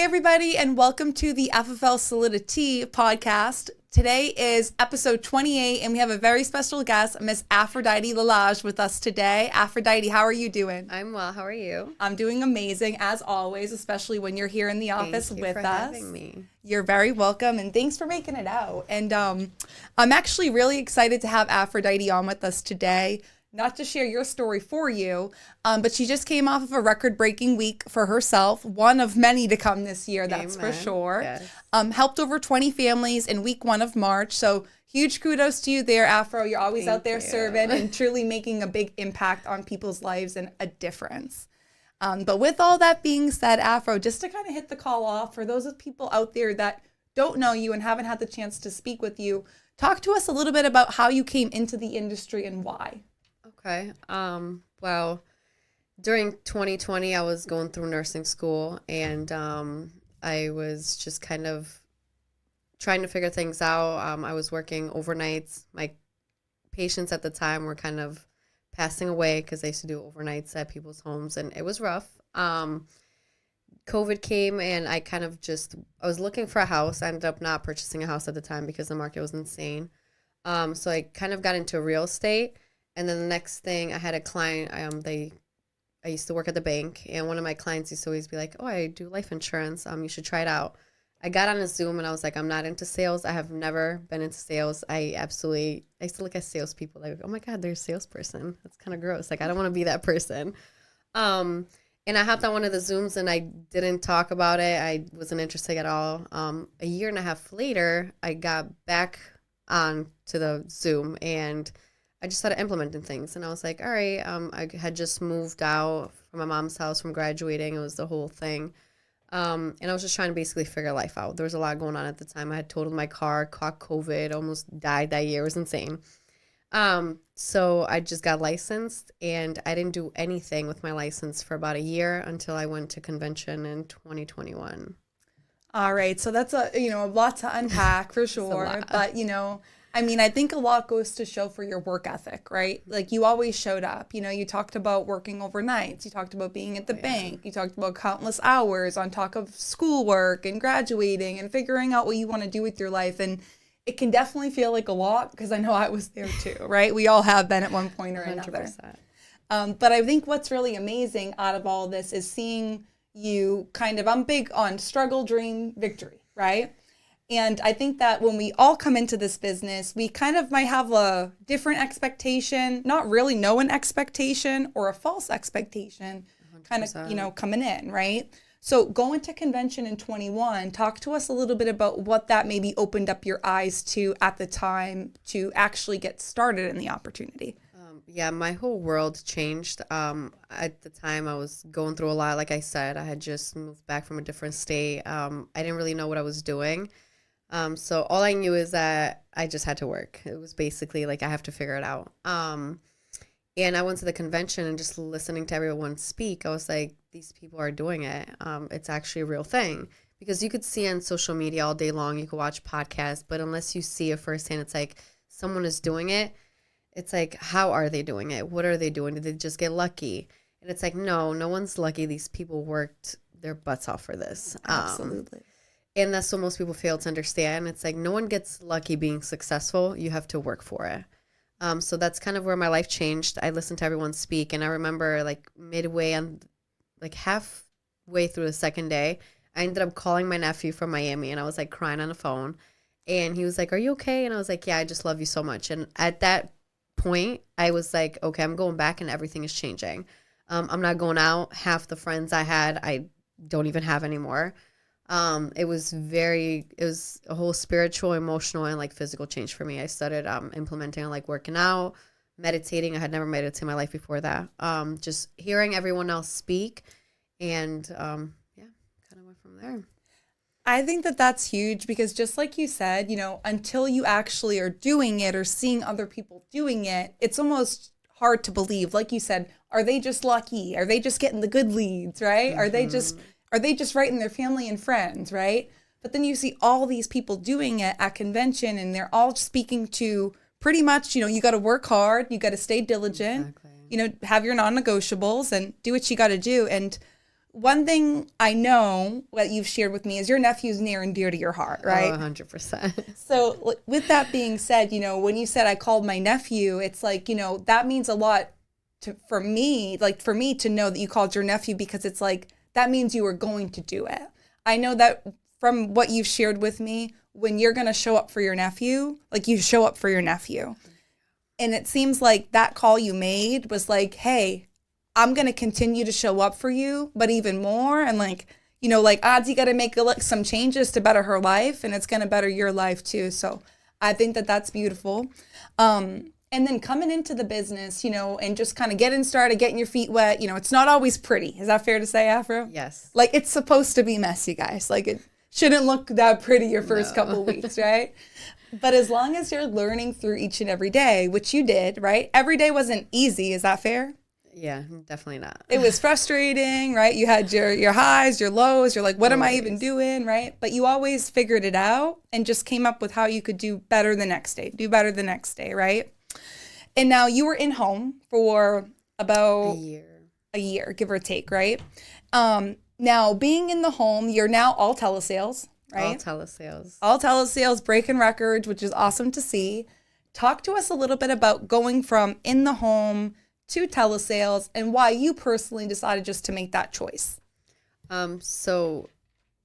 Hey everybody, and welcome to the FFL SolidiTEA podcast. Today is episode 28, and we have a very special guest, Miss Afroditi Lalaj, with us today. Afroditi, how are you doing? I'm well. How are you? I'm doing amazing, as always, especially when you're here in the office Thank you with for us. having me. You're very welcome, and thanks for making it out. And I'm actually really excited to have Afroditi on with us today. Not to share your story for you, but she just came off of a record-breaking week for herself, one of many to come this year, that's for sure. Yes. Helped over 20 families in week 1 of March, so huge kudos to you there, Afro. You're always out there serving and truly making a big impact on people's lives and a difference. But with all that being said, Afro, just to kind of hit the call off, for those of people out there that don't know you and haven't had the chance to speak with you, talk to us a little bit about how you came into the industry and why. Okay. Well, during 2020, I was going through nursing school, and I was just kind of trying to figure things out. I was working overnights. My patients at the time were kind of passing away because I used to do overnights at people's homes, and it was rough. COVID came, and I was looking for a house. I ended up not purchasing a house at the time because the market was insane. So I kind of got into real estate. And then the next thing, I had a client, I used to work at the bank, and one of my clients used to always be like, oh, I do life insurance. You should try it out. I got on a Zoom, and I was like, I'm not into sales. I have never been into sales. I used to look at salespeople like, oh my God, they're a salesperson. That's kind of gross. Like, I don't want to be that person. And I hopped on one of the Zooms, and I didn't talk about it. I wasn't interested at all. A year and a half later, I got back on to the Zoom, and I just started implementing things, and I was like, all right, I had just moved out from my mom's house from graduating. It was the whole thing. And I was just trying to basically figure life out. There was a lot going on at the time. I had totaled my car, caught COVID, almost died that year. It was insane. So I just got licensed, and I didn't do anything with my license for about a year until I went to convention in 2021. All right, so that's a lot to unpack for sure, but I think a lot goes to show for your work ethic, right? Like, you always showed up. You talked about working overnights. You talked about being at the bank. You talked about countless hours on top of schoolwork and graduating and figuring out what you want to do with your life. And it can definitely feel like a lot, because I know I was there too, right? We all have been at one point or another. 100%. But I think what's really amazing out of all this is seeing you I'm big on struggle, dream, victory, right? And I think that when we all come into this business, we kind of might have a different expectation, not really know an expectation, or a false expectation 100%. kind of, coming in, right? So going to convention in 21, talk to us a little bit about what that maybe opened up your eyes to at the time to actually get started in the opportunity. Yeah, my whole world changed. At the time, I was going through a lot. Like I said, I had just moved back from a different state. I didn't really know what I was doing. So all I knew is that I just had to work. It was basically like, I have to figure it out. And I went to the convention, and just listening to everyone speak, I was like, these people are doing it. It's actually a real thing. Because you could see on social media all day long, you could watch podcasts, but unless you see it firsthand, it's like someone is doing it. It's like, how are they doing it? What are they doing? Did they just get lucky? And it's like, no one's lucky. These people worked their butts off for this. Absolutely. And that's what most people fail to understand. It's like, no one gets lucky being successful. You have to work for it. So that's kind of where my life changed. I listened to everyone speak, and I remember like midway on, like halfway through the second day, I ended up calling my nephew from Miami, and I was like crying on the phone, and he was like, are you okay? And I was like, yeah, I just love you so much. And at that point, I was like, okay, I'm going back, and everything is changing. I'm not going out. Half the friends I had, I don't even have anymore. It was a whole spiritual, emotional, and like physical change for me. I started implementing like working out, meditating. I had never meditated in my life before that. Just hearing everyone else speak, and kind of went from there. I think that that's huge, because just like you said, until you actually are doing it or seeing other people doing it, it's almost hard to believe. Like you said, are they just lucky? Are they just getting the good leads, right? Mm-hmm. Are they just writing their family and friends, right? But then you see all these people doing it at convention, and they're all speaking to pretty much, you got to work hard, you got to stay diligent, Exactly. have your non-negotiables and do what you got to do. And one thing I know that you've shared with me is your nephew's near and dear to your heart, right? 100%. So with that being said, when you said I called my nephew, it's like, that means a lot for me, like for me to know that you called your nephew, because it's like, that means you were going to do it. I know that from what you've shared with me, when you're going to show up for your nephew, like you show up for your nephew. And it seems like that call you made was like, hey, I'm going to continue to show up for you, but even more. And like, Audzi got to make some changes to better her life, and it's going to better your life too. So I think that that's beautiful. And then coming into the business, and just kind of getting started, getting your feet wet, it's not always pretty. Is that fair to say, Afro? Yes. Like, it's supposed to be messy, guys. Like, it shouldn't look that pretty your first couple weeks, right? But as long as you're learning through each and every day, which you did, right? Every day wasn't easy. Is that fair? Yeah, definitely not. It was frustrating, right? You had your highs, your lows. You're like, what am I even doing, right? But you always figured it out and just came up with how you could do better the next day, right? And now you were in home for about a year, give or take, right? Now being in the home, you're now all telesales, right? All telesales, breaking records, which is awesome to see. Talk to us a little bit about going from in the home to telesales and why you personally decided just to make that choice. So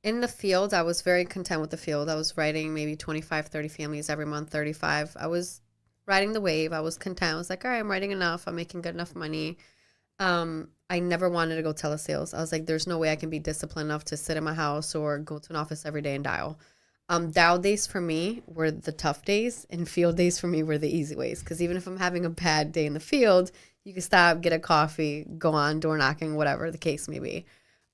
in the field, I was very content with the field. I was writing maybe 25, 30 families every month, 35. I was riding the wave. I was content. I was like, all right, I'm writing enough. I'm making good enough money. I never wanted to go telesales. I was like, there's no way I can be disciplined enough to sit in my house or go to an office every day and dial. Dial days for me were the tough days, and field days for me were the easy ways. Because even if I'm having a bad day in the field, you can stop, get a coffee, go on door knocking, whatever the case may be.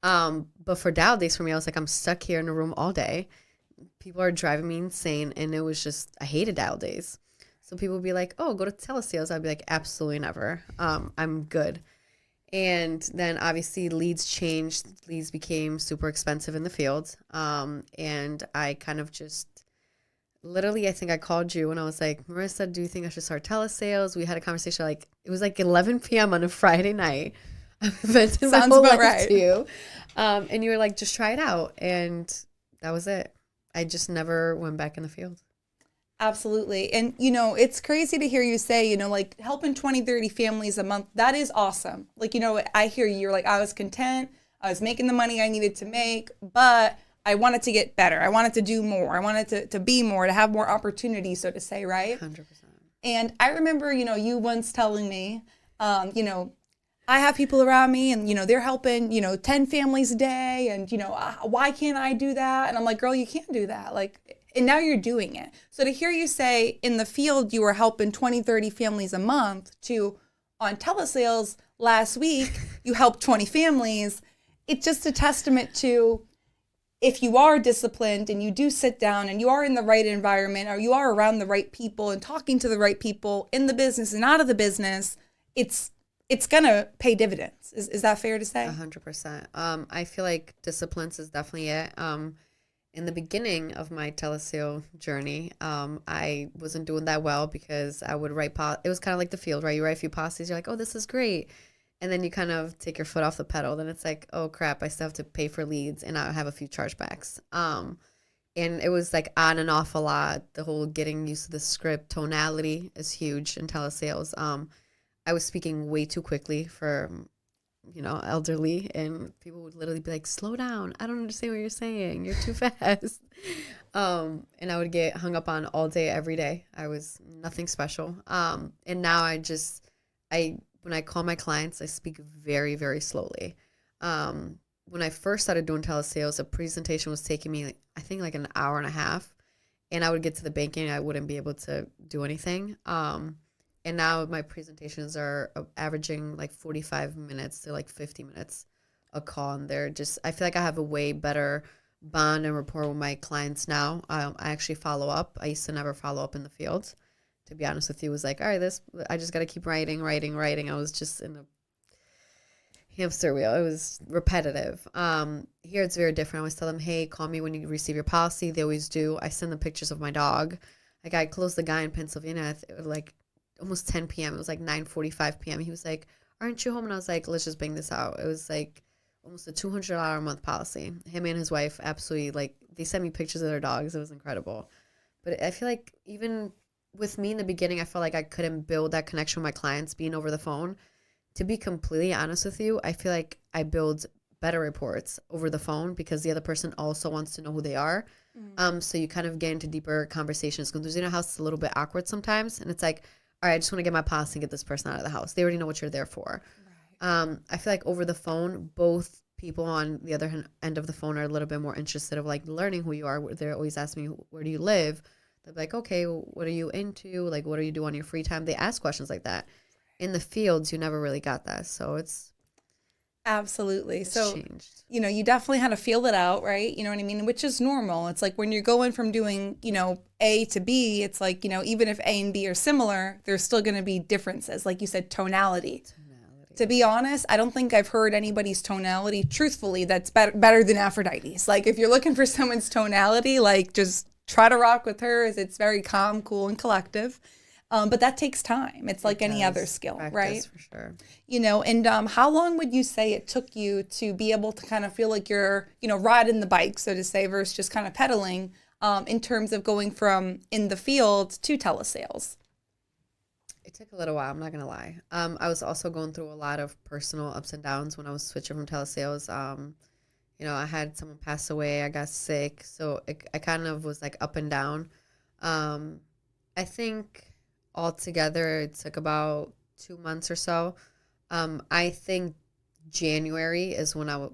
But for dial days for me, I was like, I'm stuck here in a room all day. People are driving me insane. And it was just, I hated dial days. So people would be like, oh, go to telesales. I'd be like, absolutely never. I'm good. And then obviously leads changed. Leads became super expensive in the field. And I kind of just literally, I think I called you and I was like, Marissa, do you think I should start telesales? We had a conversation like, it was like 11 p.m. on a Friday night. Sounds about right. To you. And you were like, just try it out. And that was it. I just never went back in the field. Absolutely. And, it's crazy to hear you say, like helping 20, 30 families a month. That is awesome. Like, I hear you're like, I was content. I was making the money I needed to make, but I wanted to get better. I wanted to do more. I wanted to be more, to have more opportunity, so to say, right? 100%. And I remember, you once telling me, I have people around me and, they're helping, 10 families a day. And, why can't I do that? And I'm like, girl, you can't do that. Like, and now you're doing it. So to hear you say in the field, you were helping 20, 30 families a month to on telesales last week, you helped 20 families. It's just a testament to if you are disciplined and you do sit down and you are in the right environment or you are around the right people and talking to the right people in the business and out of the business, it's going to pay dividends. Is that fair to say? 100%. I feel like disciplines is definitely it. In the beginning of my telesale journey, I wasn't doing that well because I would write, it was kind of like the field, right? You write a few policies, you're like, oh, this is great. And then you kind of take your foot off the pedal. Then it's like, oh, crap, I still have to pay for leads and I have a few chargebacks. And it was like on and off a lot. The whole getting used to the script, tonality is huge in telesales. I was speaking way too quickly for elderly, and people would literally be like, slow down. I don't understand what you're saying. You're too fast. And I would get hung up on all day, every day. I was nothing special. And now when I call my clients, I speak very, very slowly. When I first started doing telesales, a presentation was taking me, I think like an hour and a half, and I would get to the banking. I wouldn't be able to do anything. And now my presentations are averaging like 45 minutes to like 50 minutes a call. And I feel like I have a way better bond and rapport with my clients now. I actually follow up. I used to never follow up in the field. To be honest with you, it was like, all right, I just got to keep writing. I was just in a hamster wheel. It was repetitive. Here it's very different. I always tell them, hey, call me when you receive your policy. They always do. I send them pictures of my dog. Like I closed the guy in Pennsylvania like almost 10 p.m. It was like 9:45 p.m. He was like, aren't you home? And I was like, let's just bang this out. It was like almost a $200 a month policy. Him and his wife absolutely, like, they sent me pictures of their dogs. It was incredible. But I feel like even with me in the beginning, I felt like I couldn't build that connection with my clients being over the phone. To be completely honest with you, I feel like I build better reports over the phone because the other person also wants to know who they are. So you kind of get into deeper conversations because, you know how it's a little bit awkward sometimes, and it's like, all right, I just want to get my policy and get this person out of the house. They already know what you're there for. Right. I feel like over the phone, both people on the other end of the phone are a little bit more interested of like learning who you are. They're always asking me, where do you live? They're like, okay, well, what are you into? Like, what do you do on your free time? They ask questions like that. In the fields, you never really got that. So it's absolutely. So, changed. you know, you definitely had to feel it out, right? You know what I mean? Which is normal. It's like when you're going from doing, you know, A to B, it's like, you know, even if A and B are similar, there's still going to be differences. Like you said, tonality. To be honest, I don't think I've heard anybody's tonality, truthfully, that's better than Aphrodite's. Like, if you're looking for someone's tonality, like, just try to rock with hers. It's very calm, cool, and collective. But that takes time. It's like any other skill, practice, right? For sure. You know, and how long would you say it took you to be able to kind of feel like you're, you know, riding the bike, so to say, versus just kind of pedaling in terms of going from in the field to telesales? It took a little while, I'm not going to lie. I was also going through a lot of personal ups and downs when I was switching from telesales. You know, I had someone pass away. I got sick. So I kind of was like up and down. I think altogether it took about 2 months or so. I think January is when I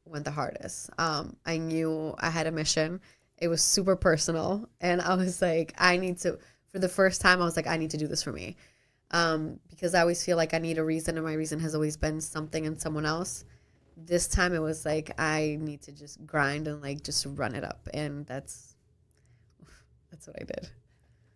went the hardest. I knew I had a mission. It was super personal. And I was like, for the first time, I was like, I need to do this for me. Because I always feel like I need a reason, and my reason has always been something in someone else. This time it was like, I need to just grind and like just run it up. And that's what I did.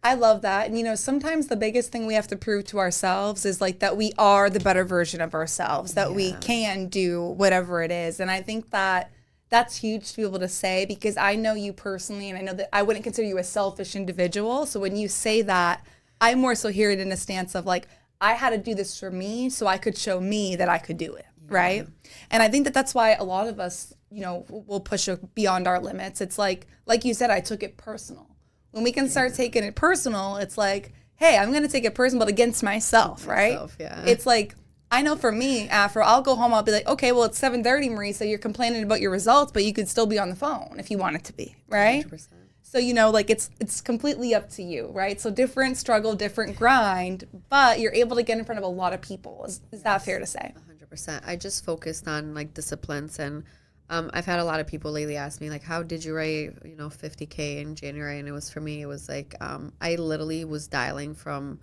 I love that. And, you know, sometimes the biggest thing we have to prove to ourselves is like that we are the better version of ourselves, that we can do whatever it is. And I think that that's huge to be able to say, because I know you personally, and I know that I wouldn't consider you a selfish individual. So when you say that, I more so hear it in a stance of like, I had to do this for me so I could show me that I could do it. Right. And I think that that's why a lot of us, you know, will push beyond our limits. It's like you said, I took it personal. When we can start taking it personal, it's like, hey, I'm going to take it personal, but against myself, right? It's like, I know for me, Afro, I'll go home, I'll be like, okay, well, it's 7:30, Marie, so you're complaining about your results, but you could still be on the phone if you want it to be, right? 100%. So, you know, like it's completely up to you, right? So different struggle, different grind, but you're able to get in front of a lot of people. Is that fair to say? 100%. I just focused on like disciplines, and I've had a lot of people lately ask me like, how did you write, you know, 50K in January? And it was, for me, it was like, I literally was dialing from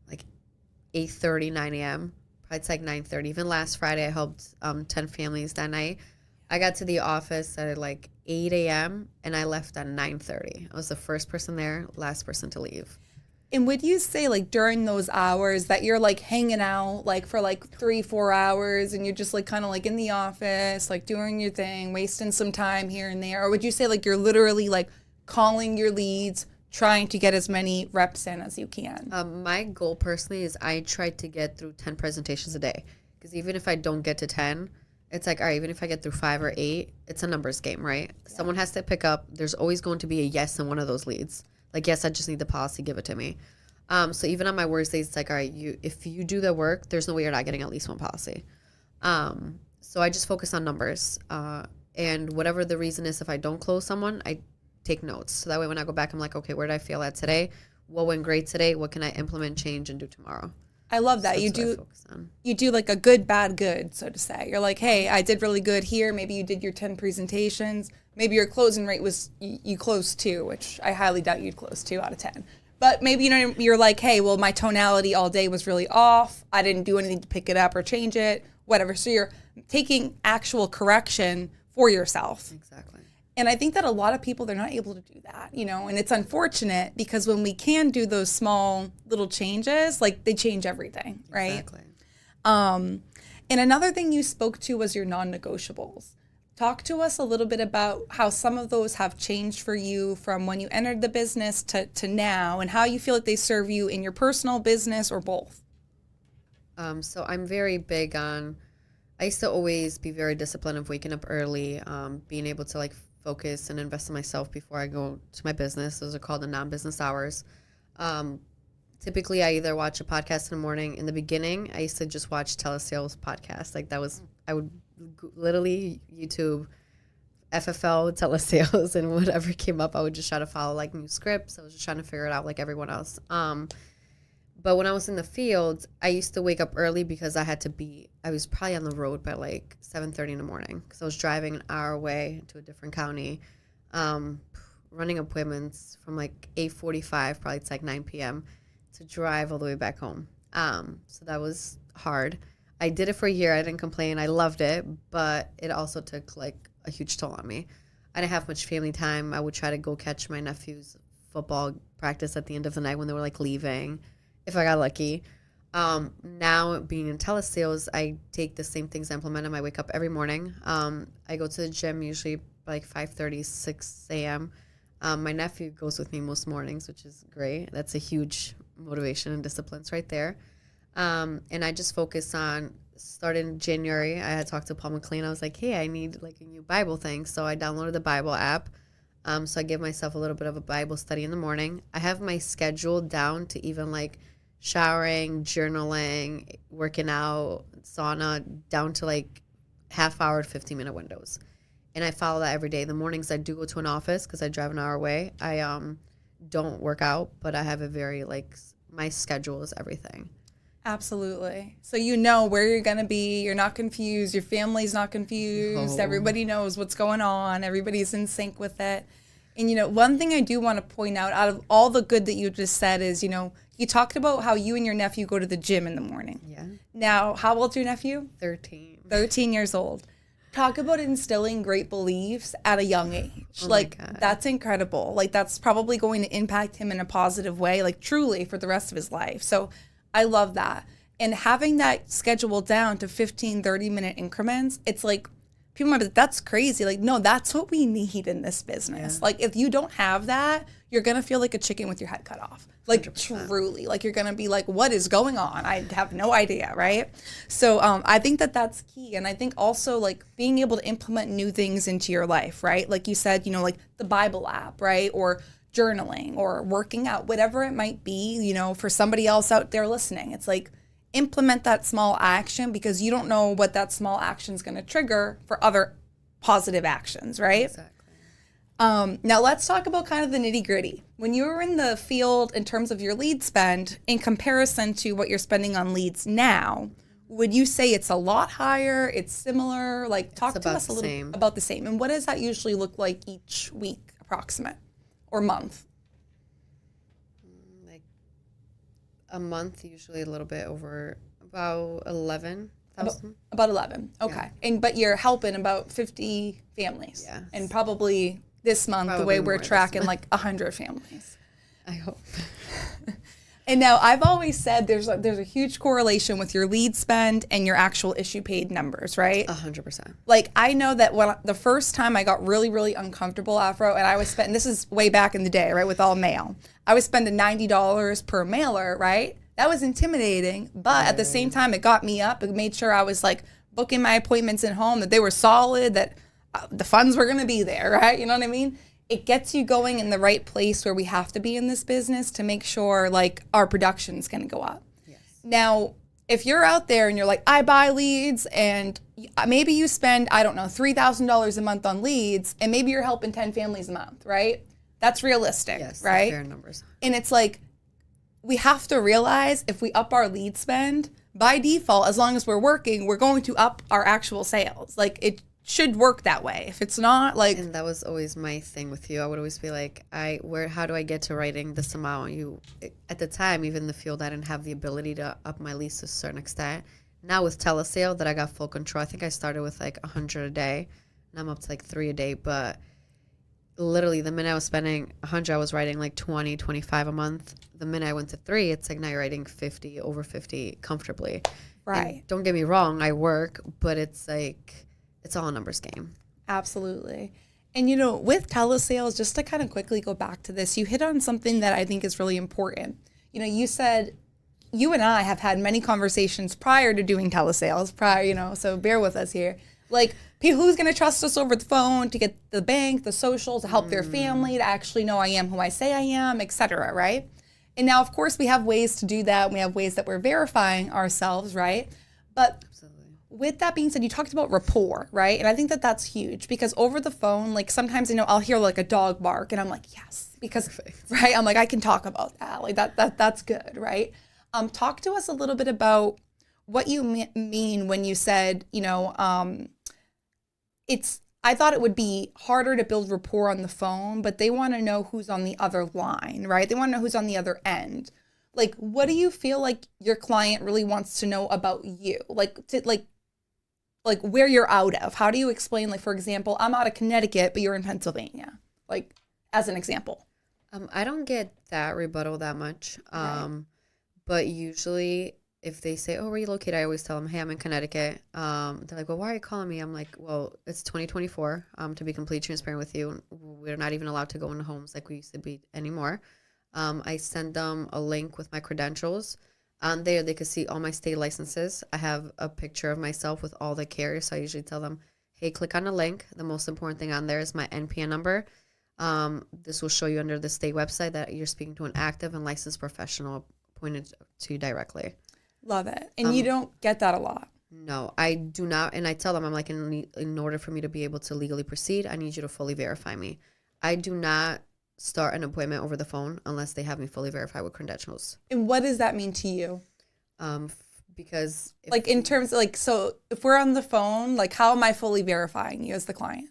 like 8:30, 9 a.m. It's like 9:30. Even last Friday, I helped 10 families that night. I got to the office at like 8 a.m. and I left at 9:30. I was the first person there, last person to leave. And would you say like during those hours that you're like hanging out like for like 3-4 hours and you're just like kind of like in the office, like doing your thing, wasting some time here and there? Or would you say like you're literally like calling your leads, trying to get as many reps in as you can? My goal personally is I try to get through 10 presentations a day. Because even if I don't get to 10, it's like, all right, even if I get through 5 or 8, it's a numbers game, right? Yeah. Someone has to pick up. There's always going to be a yes in one of those leads. Like, yes, I just need the policy, give it to me. So even on my worst days, it's like, all right, if you do the work, there's no way you're not getting at least one policy. So I just focus on numbers. And whatever the reason is, if I don't close someone, I take notes. So that way when I go back, I'm like, okay, where did I fail at today? What went great today? What can I implement, change, and do tomorrow? I love that. So you do like a good, bad, good, so to say. You're like, hey, I did really good here. Maybe you did your 10 presentations. Maybe your closing rate was, you closed 2, which I highly doubt you'd close 2 out of 10. But maybe, you know, you're like, hey, well, my tonality all day was really off. I didn't do anything to pick it up or change it, whatever. So you're taking actual correction for yourself. Exactly. And I think that a lot of people, they're not able to do that, you know, and it's unfortunate because when we can do those small little changes, like they change everything, right? Exactly. And another thing you spoke to was your non-negotiables. Talk to us a little bit about how some of those have changed for you from when you entered the business to now, and how you feel like they serve you in your personal business or both. So I'm very big on I used to always be very disciplined of waking up early, being able to like focus and invest in myself before I go to my business. Those are called the non-business hours. Um, Typically, I either watch a podcast in the morning. In the beginning, I used to just watch telesales podcasts. Like that was, I would literally YouTube FFL telesales and whatever came up, I would just try to follow like new scripts. I was just trying to figure it out like everyone else. But when I was in the field, I used to wake up early because I was probably on the road by like 7:30 in the morning because I was driving an hour away to a different county, running appointments from like 8:45 probably to like 9 p.m. to drive all the way back home. So that was hard. I did it for a year. I didn't complain. I loved it, but it also took like a huge toll on me. I didn't have much family time. I would try to go catch my nephew's football practice at the end of the night when they were like leaving, if I got lucky. Now being in telesales, I take the same things I implement them. I wake up every morning. I go to the gym usually by like 5:30, 6 a.m. My nephew goes with me most mornings, which is great. That's a huge motivation and disciplines right there. And I just focus on starting January. I had talked to Paul McLean. I was like, hey, I need like a new Bible thing. So I downloaded the Bible app. So I give myself a little bit of a Bible study in the morning. I have my schedule down to even like showering, journaling, working out, sauna, down to like half hour to 15-minute windows. And I follow that every day. The mornings I do go to an office because I drive an hour away. I don't work out, but I have a very like, my schedule is everything. Absolutely. So you know where you're going to be. You're not confused. Your family's not confused. Oh. Everybody knows what's going on. Everybody's in sync with it. And, you know, one thing I do want to point out of all the good that you just said is, you know, you talked about how you and your nephew go to the gym in the morning. Yeah. Now, how old's your nephew? 13. 13 years old. Talk about instilling great beliefs at a young age. Oh like, my God. That's incredible. Like, that's probably going to impact him in a positive way, like, truly for the rest of his life. So I love that. And having that scheduled down to 15, 30-minute increments, it's like, people might be like, that's crazy. Like, no, that's what we need in this business. Yeah. Like, if you don't have that, you're going to feel like a chicken with your head cut off. Like, 100%. Truly. Like, you're going to be like, what is going on? I have no idea, right? So I think that that's key. And I think also, like, being able to implement new things into your life, right? Like you said, you know, like the Bible app, right? Or journaling or working out, whatever it might be, you know, for somebody else out there listening. It's like, implement that small action because you don't know what that small action is going to trigger for other positive actions, right? Exactly. Now let's talk about kind of the nitty gritty. When you were in the field in terms of your lead spend, in comparison to what you're spending on leads now, would you say it's a lot higher? It's similar? Like, talk to us a little about the same. And what does that usually look like each week, approximate, or month? A month, usually a little bit over about 11,000. About 11. Okay. Yeah. But you're helping about 50 families. Yes. And probably this month, the way we're tracking, like 100 families. I hope. And now I've always said there's a huge correlation with your lead spend and your actual issue paid numbers, right? 100%. Like, I know that when the first time I got really, really uncomfortable, Afro, and I was spending, this is way back in the day, right, with all mail. I was spending $90 per mailer, right? That was intimidating, but at the same time, it got me up. It made sure I was like booking my appointments at home, that they were solid, that the funds were going to be there, right? You know what I mean? It gets you going in the right place where we have to be in this business to make sure like our production's going to go up. Yes. Now, if you're out there and you're like, I buy leads and maybe you spend, I don't know, $3,000 a month on leads and maybe you're helping 10 families a month, right? That's realistic, yes, right? Fair numbers. And it's like, we have to realize if we up our lead spend, by default, as long as we're working, we're going to up our actual sales. Like, it should work that way. If it's not, like... And that was always my thing with you. I would always be like, how do I get to writing this amount? At the time, even in the field, I didn't have the ability to up my leads to a certain extent. Now with telesale that I got full control, I think I started with like 100 a day. And I'm up to like 3 a day. But literally the minute I was spending 100, I was writing like 20, 25 a month. The minute I went to 3, it's like now you're writing 50, over 50 comfortably. Right. And don't get me wrong, I work, but it's like... It's all a numbers game. Absolutely. And, you know, with telesales, just to kind of quickly go back to this, you hit on something that I think is really important. You know, you said you and I have had many conversations prior to doing telesales, so bear with us here. Like, who's going to trust us over the phone to get the bank, the social, to help their family, to actually know I am who I say I am, et cetera, right? And now, of course, we have ways to do that. We have ways that we're verifying ourselves, right? But with that being said, you talked about rapport, right? And I think that that's huge because over the phone, like sometimes, I'll hear like a dog bark and I'm like, yes, because, right? I'm like, I can talk about that. Like that's good, right? Talk to us a little bit about what you mean when you said, I thought it would be harder to build rapport on the phone, but they want to know who's on the other line, right? They want to know who's on the other end. Like, what do you feel like your client really wants to know about you? Like where you're out of. How do you explain, like, for example, I'm out of Connecticut, but you're in Pennsylvania, like, as an example? I don't get that rebuttal that much. Right. But usually if they say, oh, where are you located? I always tell them, hey, I'm in Connecticut. They're like, well, why are you calling me? I'm like, well, it's 2024. To be completely transparent with you, we're not even allowed to go into homes like we used to be anymore. I send them a link with my credentials. On there, they could see all my state licenses. I have a picture of myself with all the carriers. So I usually tell them, hey, click on the link. The most important thing on there is my NPN number. This will show you under the state website that you're speaking to an active and licensed professional appointed to you directly. Love it. And you don't get that a lot. No, I do not. And I tell them, I'm like, in order for me to be able to legally proceed, I need you to fully verify me. I do not start an appointment over the phone unless they have me fully verified with credentials. And what does that mean to you? Because in terms of so if we're on the phone, like, how am I fully verifying you as the client?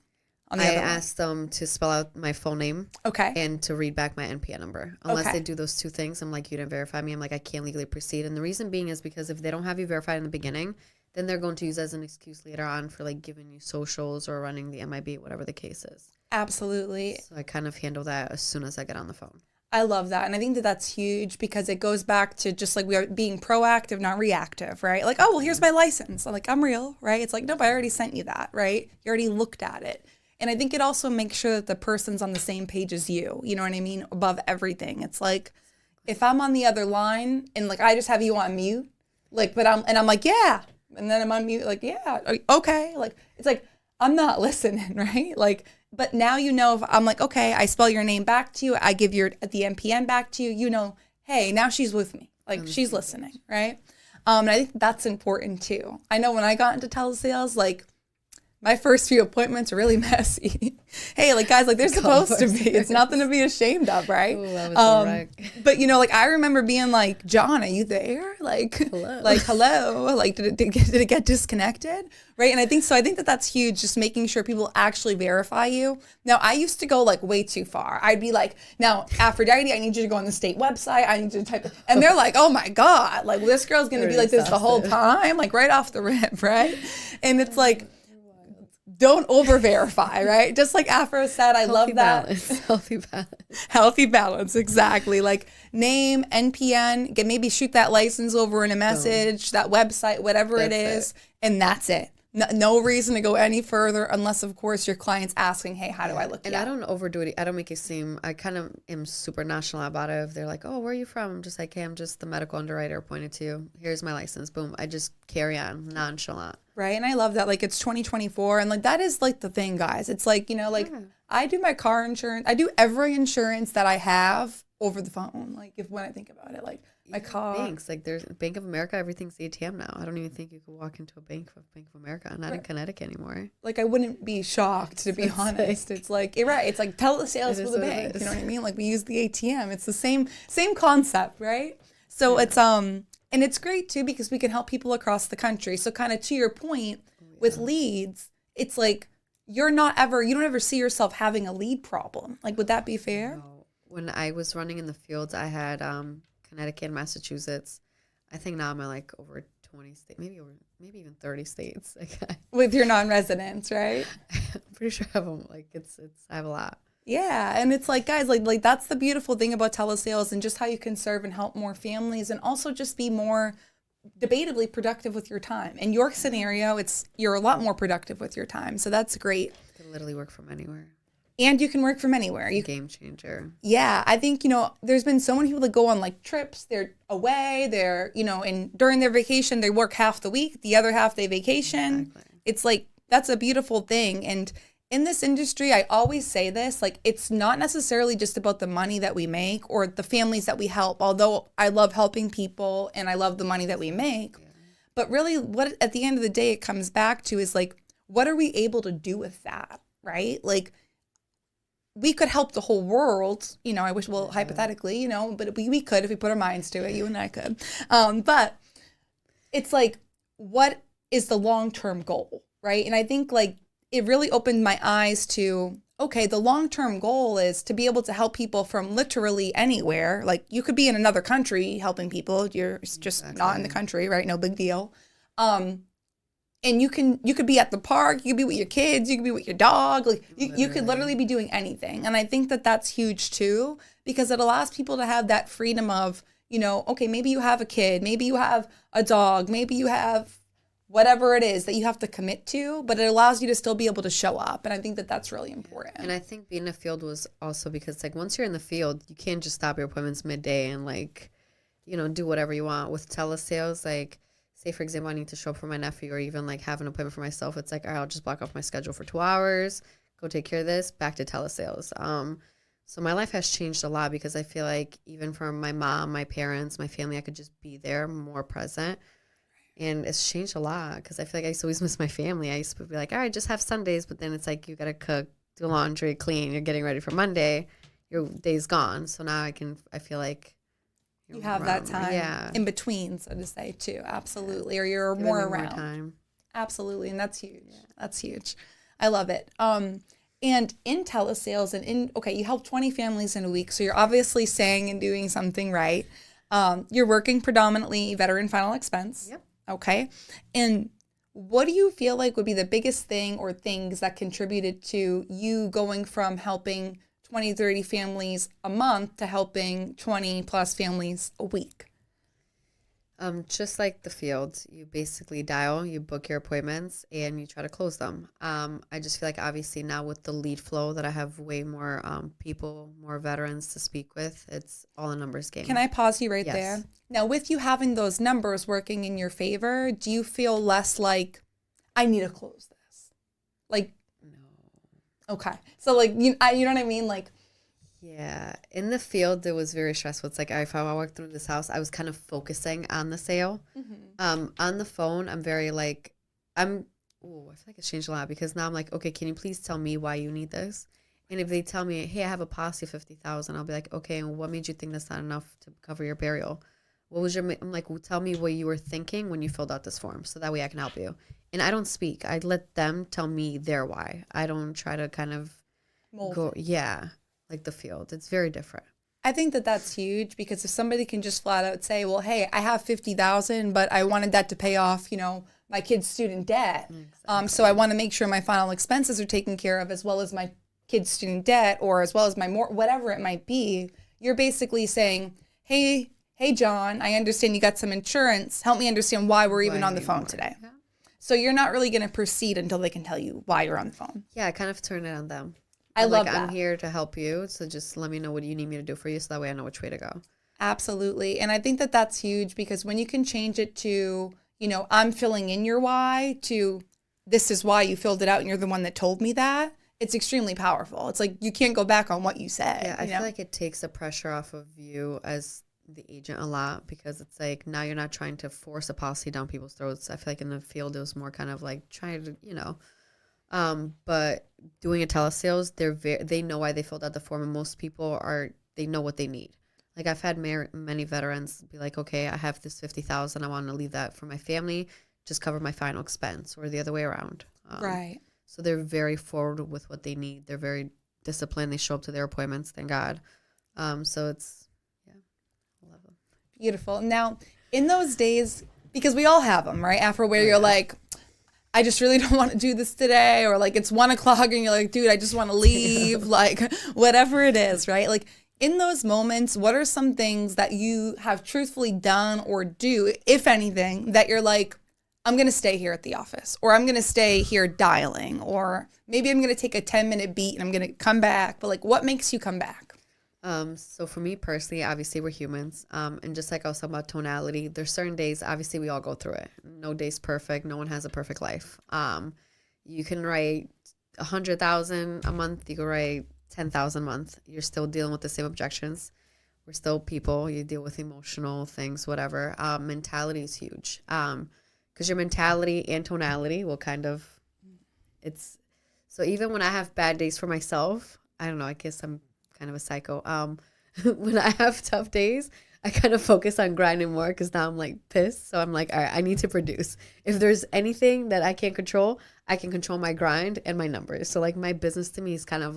I ask them to spell out my full name. Okay. And to read back my NPN number. Unless they do those two things, I'm like, you didn't verify me. I'm like, I can't legally proceed. And the reason being is because if they don't have you verified in the beginning, then they're going to use as an excuse later on for like giving you socials or running the MIB, whatever the case is. Absolutely. So I kind of handle that as soon as I get on the phone. I love that. And I think that that's huge because it goes back to just like we are being proactive, not reactive, right? Like, oh, well, here's my license. I'm like, I'm real, right? It's like, nope, I already sent you that, right? You already looked at it. And I think it also makes sure that the person's on the same page as you. You know what I mean? Above everything. It's like, if I'm on the other line and like I just have you on mute, like, I'm like, yeah. And then I'm on mute, like, yeah, okay. Like, it's like, I'm not listening, right? Like, but now if I'm like, okay, I spell your name back to you, I give the NPN back to you, hey, now she's with me. Like, she's listening, right? And I think that's important too. I know when I got into telesales, like, my first few appointments are really messy. Hey, like, guys, like, they're supposed to be. It's nothing to be ashamed of, right? Ooh, that was but, like, I remember being like, John, are you there? Like, hello. Like, hello? Like, did it get disconnected? Right? And I think that that's huge, just making sure people actually verify you. Now, I used to go, like, way too far. I'd be like, now, Aphroditi, I need you to go on the state website. I need you to type it. And they're like, oh, my God. Like, this girl's going to be like this the whole time. Like, right off the rip, right? And it's like, don't over verify, right? Just like Afro said, I love that. Healthy balance. Healthy balance, exactly. Like, name, NPN, maybe shoot that license over in a message, that website, whatever it is, and that's it. No reason to go any further unless, of course, your client's asking, hey, how do I look? And I don't overdo it. I don't make it seem, I kind of am super nonchalant about it. If they're like, oh, where are you from? I'm just like, hey, I'm just the medical underwriter appointed to you. Here's my license. Boom. I just carry on nonchalant. Right. And I love that. Like, it's 2024. And like, that is like the thing, guys. It's like, I do my car insurance. I do every insurance that I have over the phone. Like, when I think about it, like, my car. Banks, like, there's Bank of America, everything's ATM now. I don't even think you could walk into a Bank of America. Not in Connecticut anymore. Like, I wouldn't be shocked, to be honest. It's like, you're right. It's like telesales for the bank. You know what I mean? Like, we use the ATM. It's the same concept, right? So it's and it's great too because we can help people across the country. So kind of to your point with leads, it's like you don't ever see yourself having a lead problem. Like, would that be fair? No. When I was running in the fields, I had Connecticut and Massachusetts. I think now I'm at like over 20 states, maybe even 30 states. Like, with your non-residents, right? I'm pretty sure I have them. Like, I have a lot. Yeah, and it's like, guys, like that's the beautiful thing about telesales and just how you can serve and help more families and also just be more debatably productive with your time. In your scenario, you're a lot more productive with your time, so that's great. You can literally work from anywhere. And you can work from anywhere. Game changer. Yeah, I think, there's been so many people that go on like trips, they're away, they're, and during their vacation, they work half the week, the other half they vacation. Exactly. It's like, that's a beautiful thing. And in this industry, I always say this, like, it's not necessarily just about the money that we make or the families that we help, although I love helping people and I love the money that we make. Yeah. But really, what at the end of the day, it comes back to is like, what are we able to do with that, right? Like, we could help the whole world, I wish, well, hypothetically, but we could if we put our minds to it, you and I could. But it's like, what is the long-term goal, right? And I think like it really opened my eyes to, okay, the long-term goal is to be able to help people from literally anywhere. Like you could be in another country helping people. You're just not in the country, right? No big deal. And you could be at the park, you could be with your kids, you could be with your dog, like you could literally be doing anything. And I think that that's huge too, because it allows people to have that freedom of, okay, maybe you have a kid, maybe you have a dog, maybe you have whatever it is that you have to commit to, but it allows you to still be able to show up. And I think that that's really important. And I think being in the field was also because like once you're in the field, you can't just stop your appointments midday and like, do whatever you want. With telesales, like, say, for example, I need to show up for my nephew or even like have an appointment for myself. It's like, all right, I'll just block off my schedule for 2 hours, go take care of this, back to telesales. So my life has changed a lot because I feel like even for my mom, my parents, my family, I could just be there more present. And it's changed a lot because I feel like I used to always miss my family. I used to be like, all right, just have Sundays. But then it's like you got to cook, do laundry, clean. You're getting ready for Monday. Your day's gone. So now I feel like you have that time in between, so to say, too. Absolutely. Or you're more around. More time. Absolutely. And that's huge. Yeah. That's huge. I love it. And in telesales you help 20 families in a week. So you're obviously saying and doing something right. You're working predominantly veteran final expense. Yep. Okay. And what do you feel like would be the biggest thing or things that contributed to you going from helping 20, 30 families a month to helping 20 plus families a week? Just like the field, you basically dial, you book your appointments, and you try to close them. I just feel like obviously now with the lead flow that I have way more people, more veterans to speak with, it's all a numbers game. Can I pause you right there? Now, with you having those numbers working in your favor, do you feel less like, I need to close this? Like, no. Okay. So like, you know what I mean? Like, yeah, in the field, it was very stressful. It's like if I walked through this house, I was kind of focusing on the sale. Mm-hmm. On the phone, I'm very like, I feel like it's changed a lot because now I'm like, okay, can you please tell me why you need this? And if they tell me, hey, I have a policy of $50,000, I'll be like, okay, and what made you think that's not enough to cover your burial? What was I'm like, well, tell me what you were thinking when you filled out this form so that way I can help you. And I don't speak. I let them tell me their why. I don't try to kind of go, like the field. It's very different. I think that that's huge because if somebody can just flat out say, well, hey, I have $50,000, but I wanted that to pay off, my kid's student debt. Exactly. So I want to make sure my final expenses are taken care of as well as my kid's student debt or as well as my whatever it might be. You're basically saying, hey, John, I understand you got some insurance. Help me understand why we're even on the phone today. Yeah. So you're not really going to proceed until they can tell you why you're on the phone. Yeah, I kind of turn it on them. I love that. I'm here to help you, so just let me know what you need me to do for you so that way I know which way to go. Absolutely. And I think that that's huge because when you can change it to, I'm filling in your why to this is why you filled it out and you're the one that told me that, it's extremely powerful. It's like you can't go back on what you said. Yeah, I feel like it takes the pressure off of you as the agent a lot because it's like now you're not trying to force a policy down people's throats. I feel like in the field it was more kind of like trying to, but doing a telesales, they know why they filled out the form, and most people they know what they need. Like I've had many veterans be like, okay, I have this $50,000, I want to leave that for my family, just cover my final expense, or the other way around. Right. So they're very forward with what they need. They're very disciplined. They show up to their appointments. Thank God. So it's I love them. Beautiful. Now, in those days, because we all have them, right? After where you're like, I just really don't want to do this today, or like it's 1:00 and you're like, dude, I just want to leave, like whatever it is, right? Like in those moments, what are some things that you have truthfully done or do, if anything, that you're like, I'm going to stay here at the office, or I'm going to stay here dialing, or maybe I'm going to take a 10-minute beat and I'm going to come back. But like, what makes you come back? So for me personally, obviously we're humans. And just like I was talking about tonality, there's certain days, obviously we all go through it. No day's perfect. No one has a perfect life. You can write 100,000 a month. You can write 10,000 a month. You're still dealing with the same objections. We're still people. You deal with emotional things, whatever. Mentality is huge. Because your mentality and tonality will kind of, so even when I have bad days for myself, I don't know, I guess I'm kind of a psycho. When I have tough days, I kind of focus on grinding more because now I'm like pissed. So I'm like, all right, I need to produce. If there's anything that I can't control, I can control my grind and my numbers. So like my business to me is kind of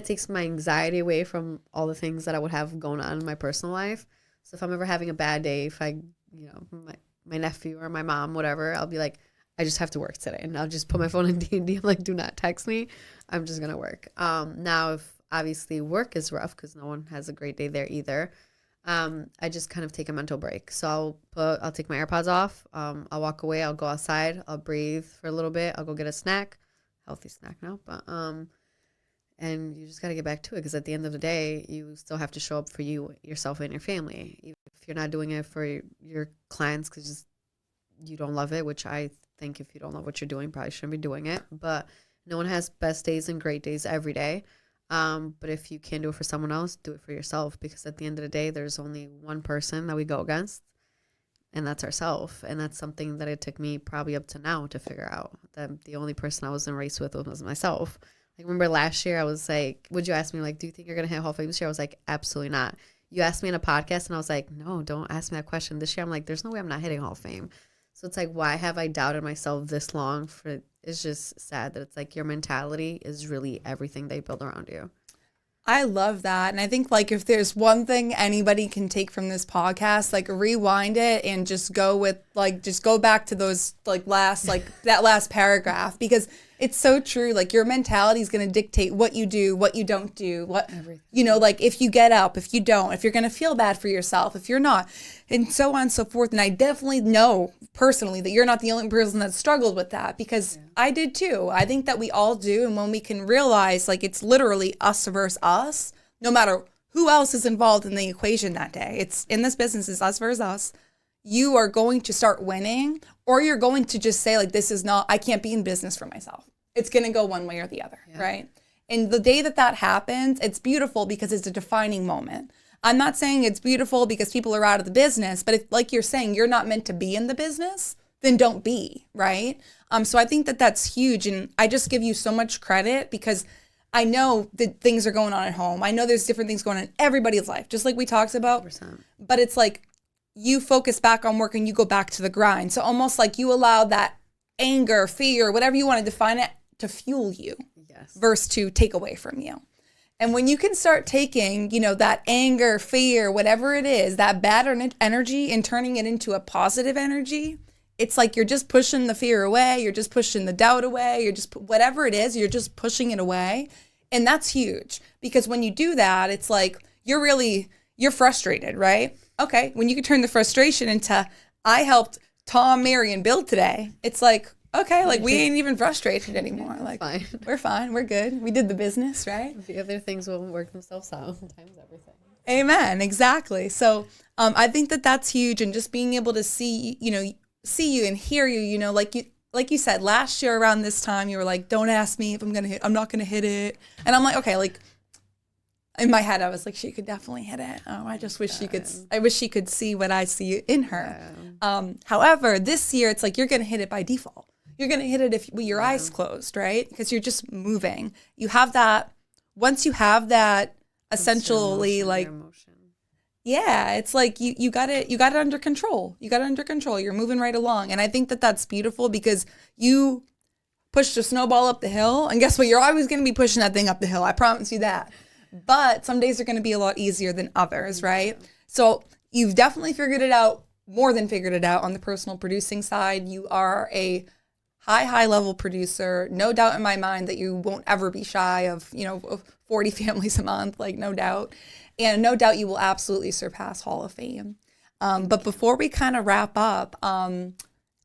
takes my anxiety away from all the things that I would have going on in my personal life. So if I'm ever having a bad day, if I, my nephew or my mom, whatever, I'll be like, I just have to work today. And I'll just put my phone in D&D. I'm like, do not text me. I'm just going to work. Now, if obviously work is rough because no one has a great day there either, I just kind of take a mental break. So I'll take my AirPods off. I'll walk away. I'll go outside. I'll breathe for a little bit. I'll go get a snack, healthy snack now. But and you just got to get back to it because at the end of the day, you still have to show up for you, yourself, and your family. Even if you're not doing it for your clients because you don't love it, which I think if you don't love what you're doing, probably shouldn't be doing it. But no one has best days and great days every day. But if you can't do it for someone else, do it for yourself. Because at the end of the day, there's only one person that we go against, and that's ourselves. And that's something that it took me probably up to now to figure out that the only person I was in a race with was myself. Like, remember last year, I was like, would you ask me, like, do you think you're going to hit Hall of Fame this year? I was like, absolutely not. You asked me in a podcast, and I was like, no, don't ask me that question. This year, I'm like, there's no way I'm not hitting Hall of Fame. So it's like, why have I doubted myself this long? It's just sad that it's like your mentality is really everything they build around you. I love that. And I think like if there's one thing anybody can take from this podcast, like rewind it and just go back to those that last paragraph, because it's so true. Like your mentality is going to dictate what you do, what you don't do, like if you get up, if you don't, if you're going to feel bad for yourself, if you're not, and so on and so forth. And I definitely know personally that you're not the only person that struggled with that, because I did too. I think that we all do. And when we can realize like it's literally us versus us, no matter who else is involved in the equation that day, it's in this business, it's us versus us. You are going to start winning, or you're going to just say like, I can't be in business for myself. It's going to go one way or the other, right? And the day that happens, it's beautiful because it's a defining moment. I'm not saying it's beautiful because people are out of the business, but if, like you're saying, you're not meant to be in the business, then don't be, right? So I think that that's huge. And I just give you so much credit because I know that things are going on at home. I know there's different things going on in everybody's life, just like we talked about. 100%. But it's like you focus back on work and you go back to the grind. So almost like you allow that anger, fear, whatever you want to define it, to fuel you versus to take away from you. And when you can start taking, that anger, fear, whatever it is, that bad energy and turning it into a positive energy, it's like you're just pushing the fear away. You're just pushing the doubt away. You're just, whatever it is, you're just pushing it away. And that's huge because when you do that, it's like you're frustrated, right? Okay. When you can turn the frustration into, I helped Tom, Mary, and Bill today, it's like, okay, like we ain't even frustrated anymore. Like fine. We're fine. We're good. We did the business, right? The other things will work themselves out. Sometimes everything. Amen. Exactly. So I think that that's huge, and just being able to see you and hear you. Like you said last year around this time, you were like, "Don't ask me if I'm gonna hit. I'm not gonna hit it." And I'm like, okay, like. In my head, I was like, she could definitely hit it. Oh, I just wish she could. I wish she could see what I see in her. Yeah. However, this year, it's like you're gonna hit it by default. You're going to hit it with your eyes closed, right? Because you're just moving. You have that, once you have that, essentially emotion. Yeah, it's like you got it under control. You got it under control. You're moving right along. And I think that that's beautiful because you pushed a snowball up the hill. And guess what? You're always going to be pushing that thing up the hill. I promise you that. But some days are going to be a lot easier than others, right? So you've definitely figured it out, more than figured it out on the personal producing side. You are a high level producer. No doubt in my mind that you won't ever be shy of 40 families a month, like no doubt. And no doubt you will absolutely surpass Hall of Fame. But before we kind of wrap up,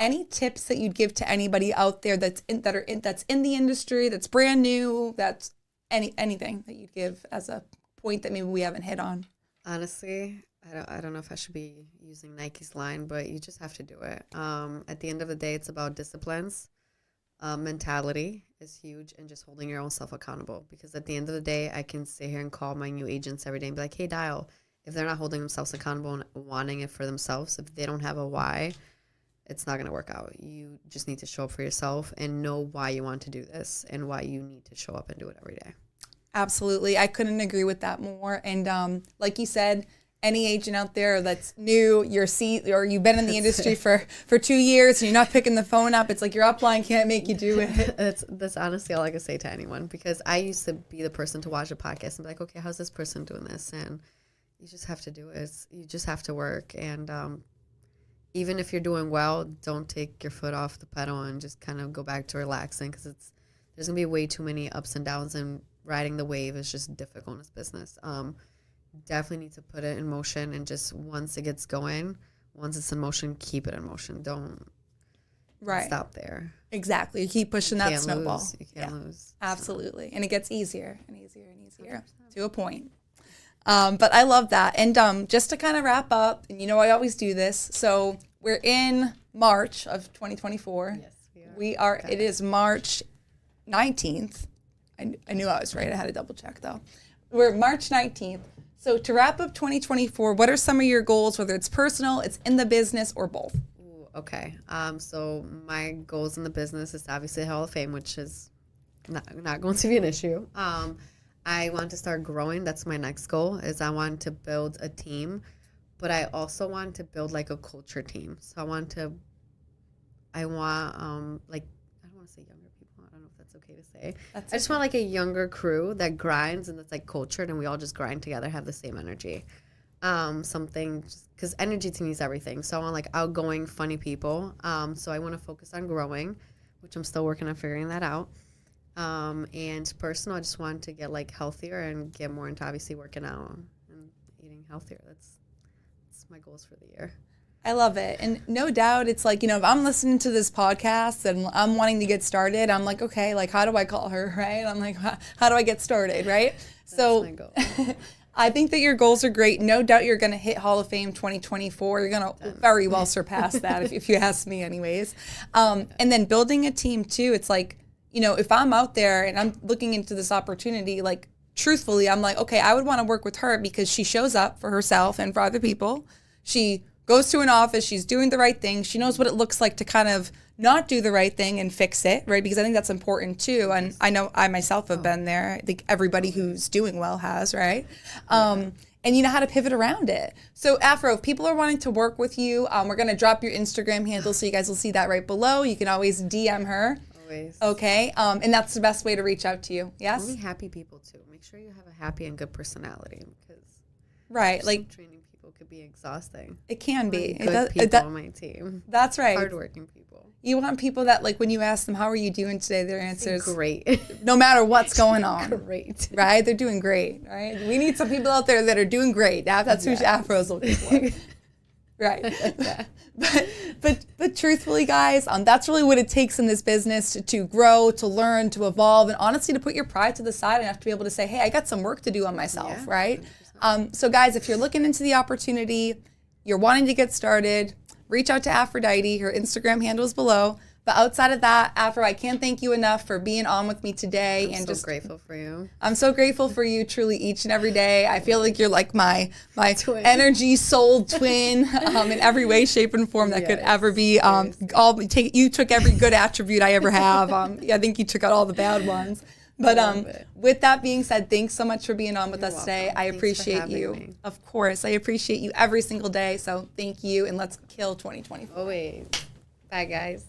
Any tips that you'd give to anybody out there that's in the industry, that's brand new, that's anything that you'd give as a point that maybe we haven't hit on? Honestly, I don't know if I should be using Nike's line, but you just have to do it. At the end of the day, it's about disciplines. Mentality is huge, and just holding your own self accountable. Because at the end of the day, I can sit here and call my new agents every day and be like, hey, Dial, if they're not holding themselves accountable and wanting it for themselves, if they don't have a why, it's not going to work out. You just need to show up for yourself and know why you want to do this and why you need to show up and do it every day. Absolutely. I couldn't agree with that more. And like you said, any agent out there that's new, or you've been in the industry for 2 years and you're not picking the phone up, it's like your upline can't make you do it. That's honestly all I can say to anyone, because I used to be the person to watch a podcast and be like, okay, how's this person doing this? And you just have to do it. You just have to work. And even if you're doing well, don't take your foot off the pedal and just kind of go back to relaxing, because there's going to be way too many ups and downs, and riding the wave is just difficult in this business. Definitely need to put it in motion, and just once it gets going, once it's in motion, keep it in motion. Don't stop there. Exactly. You keep pushing that snowball. You can't lose. Absolutely. So. And it gets easier and easier and easier 100%. To a point. But I love that. And just to kind of wrap up, and I always do this. So we're in March of 2024. Yes, we are. Okay. It is March 19th. I knew I was right. I had to double check though. We're March 19th. So to wrap up 2024, what are some of your goals, whether it's personal, it's in the business, or both? Ooh, okay. So my goals in the business is obviously Hall of Fame, which is not going to be an issue. I want to start growing. That's my next goal, is I want to build a team, but I also want to build like a culture team. So I want I don't want to say younger people. I don't know if that's okay to say. I just want like a younger crew that grinds and that's like cultured, and we all just grind together, have the same energy. Something, because energy to me is everything. So I want like outgoing, funny people. So I want to focus on growing, which I'm still working on figuring that out. And personal, I just want to get like healthier and get more into obviously working out and eating healthier. That's my goals for the year. I love it. And no doubt it's like, if I'm listening to this podcast and I'm wanting to get started, I'm like, okay, like how do I call her, right? I'm like, how do I get started, right? That's my goal. I think that your goals are great. No doubt you're going to hit Hall of Fame 2024. You're going to very well surpass that if you ask me anyways. And then building a team too. It's like, if I'm out there and I'm looking into this opportunity, like truthfully, I'm like, okay, I would want to work with her because she shows up for herself and for other people. She goes to an office, she's doing the right thing. She knows what it looks like to kind of not do the right thing and fix it, right? Because I think that's important too. And I know I myself have been there. I think everybody who's doing well has, right? And you know how to pivot around it. So Afro, if people are wanting to work with you, we're going to drop your Instagram handle so you guys will see that right below. You can always DM her. Always. Okay. And that's the best way to reach out to you. Yes? Only happy people too. Make sure you have a happy and good personality, because like training people could be exhausting. It can be. Good people on my team. That's right. Hardworking people. You want people that, like, when you ask them, how are you doing today, their answer is great. No matter what's going on. Great. Right? They're doing great, right? We need some people out there that are doing great. That's who Afro's looking for. Right. But truthfully, guys, that's really what it takes in this business to grow, to learn, to evolve, and honestly to put your pride to the side enough to be able to say, hey, I got some work to do on myself, right? So guys, if you're looking into the opportunity, you're wanting to get started, reach out to Afroditi. Her Instagram handle is below. But outside of that, Afro, I can't thank you enough for being on with me today. I'm so grateful for you. I'm so grateful for you truly each and every day. I feel like you're like my energy soul twin in every way, shape, and form that could ever be. You took every good attribute I ever have. I think you took out all the bad ones. But with that being said, thanks so much for being on with us today. I appreciate you. Me. Of course, I appreciate you every single day. So thank you, and let's kill 2024. Always. Bye, guys.